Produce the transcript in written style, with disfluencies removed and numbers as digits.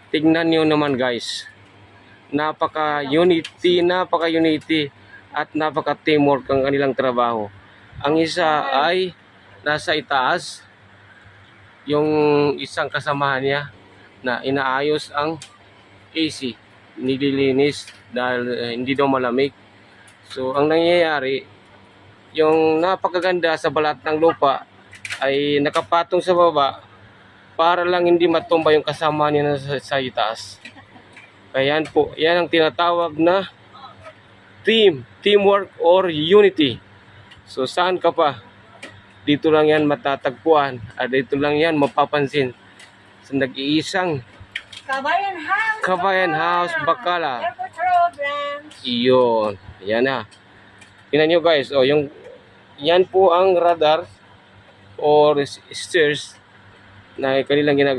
tignan nyo naman guys. Napaka-unity at napaka-teamwork ang kanilang trabaho. Ang isa ay nasa itaas, yung isang kasamahan niya na inaayos ang AC, nililinis dahil hindi daw malamig. So ang nangyayari, yung napakaganda sa balat ng lupa ay nakapatong sa baba para lang hindi matumba yung kasama niya sa itaas. Kaya yan po, yan ang tinatawag na teamwork or unity. So saan ka pa? Dito lang yan matatagpuan at dito lang yan mapapansin sa nag-iisang Kabayan House Bacala. Iyon, yan na. Tingnan nyo guys, oh, yan po ang radar or stairs na kanilang ginagawa.